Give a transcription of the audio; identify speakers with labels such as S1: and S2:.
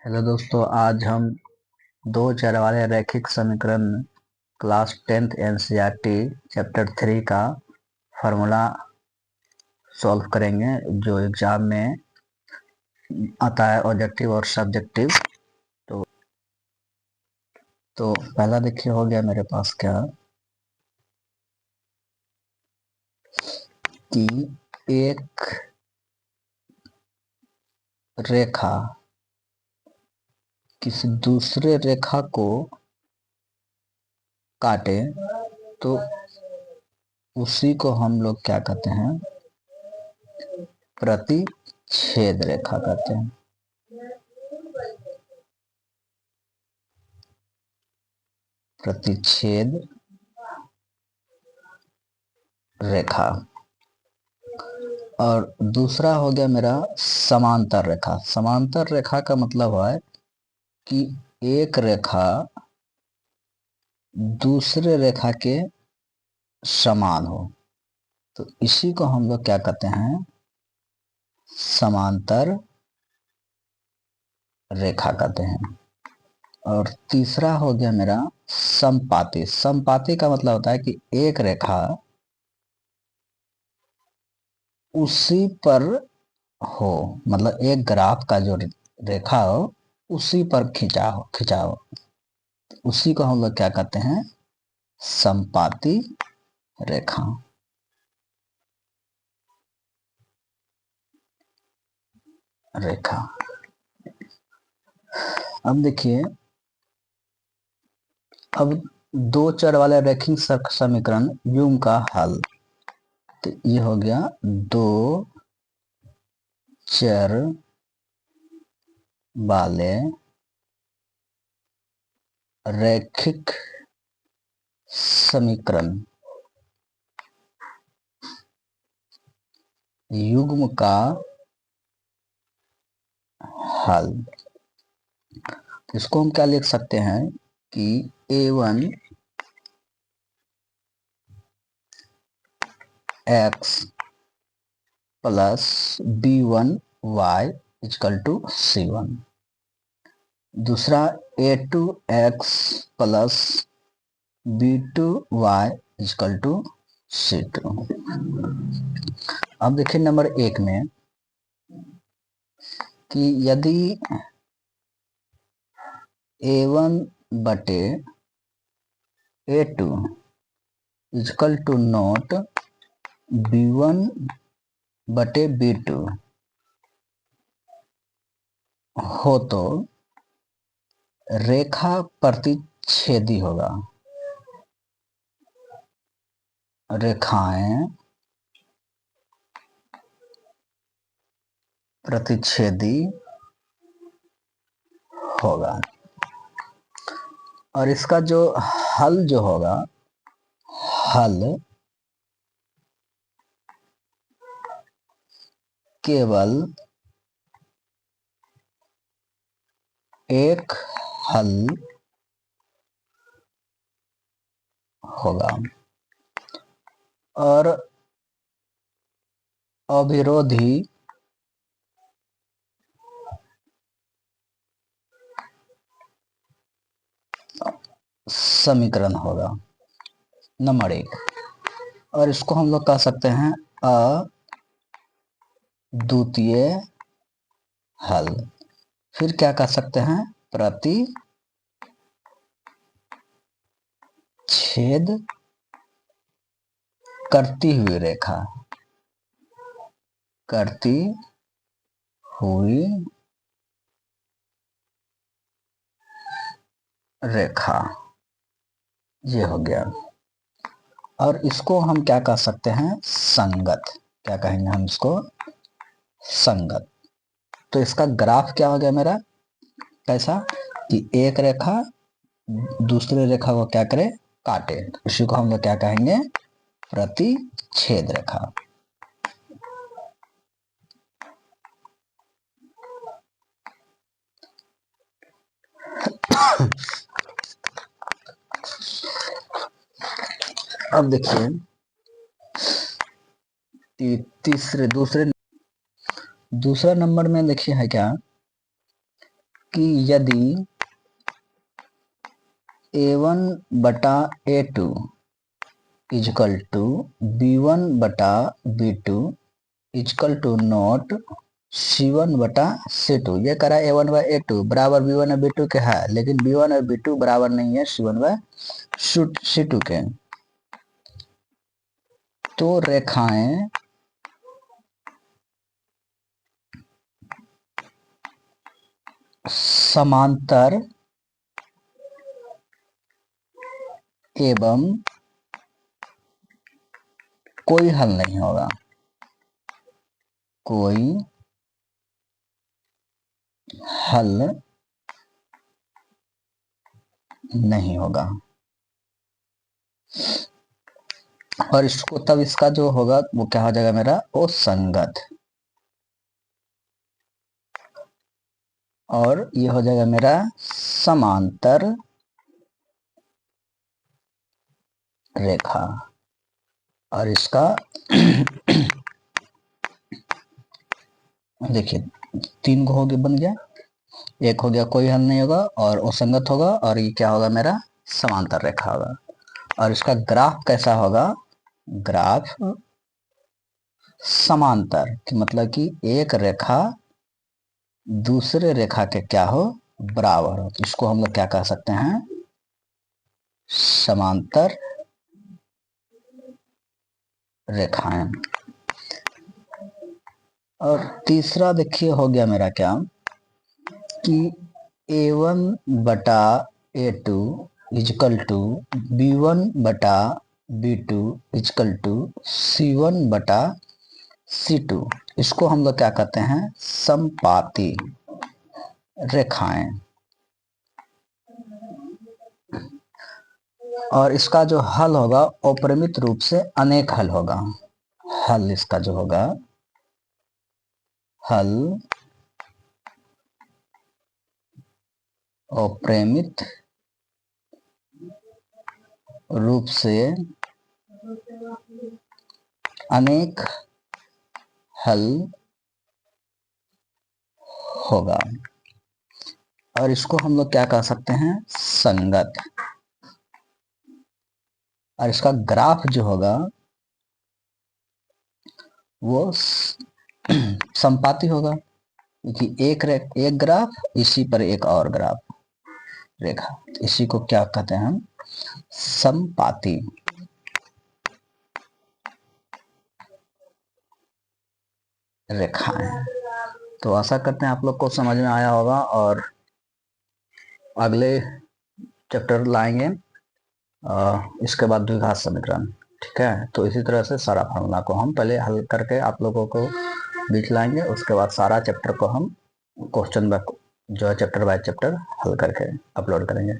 S1: Hello दोस्तों, आज हम दो चर वाले रैखिक समीकरण क्लास 10th एनसीईआरटी चैप्टर 3 का फार्मूला सॉल्व करेंगे जो एग्जाम में आता है, ऑब्जेक्टिव और सब्जेक्टिव। तो पहला देखिए हो गया मेरे पास क्या कि एक रेखा किसी दूसरे रेखा को काटे तो उसी को हम लोग क्या कहते हैं, प्रतिच्छेद रेखा कहते हैं। प्रतिच्छेद रेखा। और दूसरा हो गया मेरा समांतर रेखा। समांतर रेखा का मतलब है कि एक रेखा दूसरे रेखा के समान हो, तो इसी को हम लोग क्या कहते हैं, समांतर रेखा कहते हैं। और तीसरा हो गया मेरा समपाती। समपाती का मतलब होता है कि एक रेखा उसी पर हो, मतलब एक ग्राफ का जो रेखा हो उसी पर खिंचा हो, उसी को हम लोग क्या कहते हैं, समपाती रेखा। अब देखिए, अब दो चर वाले रैखिक समीकरण युग्म का हल। तो ये हो गया दो चर वाले रैखिक समीकरण युग्म का हल। इसको हम क्या लिख सकते हैं कि a1 x plus b1 y equal to c1। दूसरा a2 x plus b2 y equal to c2। अब देखिए नंबर 1 में कि यदि a1 बटे a2 equal to not b1 बटे b2 हो तो रेखा प्रतिच्छेदी होगा। रेखाएं प्रतिच्छेदी होगा। और इसका जो हल जो होगा, हल केवल एक हल होगा और अविरोधी समीकरण होगा, नंबर 1। और इसको हम लोग कह सकते हैं अद्वितीय हल। फिर क्या कह सकते हैं, प्रतिच्छेद करती हुई रेखा। करती हुई रेखा, ये हो गया। और इसको हम क्या कह सकते हैं, संगत। क्या कहेंगे हम इसको, संगत। तो इसका ग्राफ क्या हो गया मेरा, कैसा कि एक रेखा दूसरे रेखा को क्या करे, काटे। इसी को हम लोग क्या कहेंगे, प्रतिच्छेद रेखा। अब देखिए तीसरे दूसरा नंबर में देखिए है क्या कि यदि a1 बटा a2 इजकल टू b1 बटा b2 is equal to note c1 बटा c2, ये करा a1 व a2 बराबर b1 और b2 के है, लेकिन b1 और b2 बराबर नहीं है c1 व c2 के। तो रेखाएं समांतर एवं कोई हल नहीं होगा, कोई हल नहीं होगा। और इसको तब इसका जो होगा वो क्या हो जाएगा मेरा, वो संगत। और ये हो जाएगा मेरा समांतर रेखा। और इसका देखिए 3 को हो गया, बन गया। एक हो गया कोई हल नहीं होगा और असंगत होगा, और ये क्या होगा मेरा, समांतर रेखा होगा। और इसका ग्राफ कैसा होगा, ग्राफ समांतर कि मतलब कि एक रेखा दूसरे रेखा के क्या हो, बराबर हो। इसको हम लोग क्या कह सकते हैं, समांतर रेखाएं। और तीसरा देखिए हो गया मेरा क्या, कि a1 बटा a2 इजकल टू b1 बटा b2 इजकल टू c1 बटा c2। इसको हम लोग क्या कहते हैं, समपाती रेखाएं। और इसका जो हल होगा अपरिमित रूप से अनेक हल होगा। हल इसका जो होगा, हल अपरिमित रूप से अनेक हल होगा। और इसको हम लोग क्या कह सकते हैं, संगत। और इसका ग्राफ जो होगा वो संपाती होगा, क्योंकि एक ग्राफ इसी पर एक और ग्राफ रेखा, इसी को क्या कहते हैं हम, समपाती रेखाएं। तो आशा करते हैं आप लोग को समझ में आया होगा, और अगले चैप्टर लाएंगे इसके बाद द्विघात समीकरण। ठीक है, तो इसी तरह से सारा फॉर्मूला को हम पहले हल करके आप लोगों को बीच लाएंगे, उसके बाद सारा चैप्टर को हम क्वेश्चन जो है चैप्टर बाय चैप्टर हल करके अपलोड करेंगे।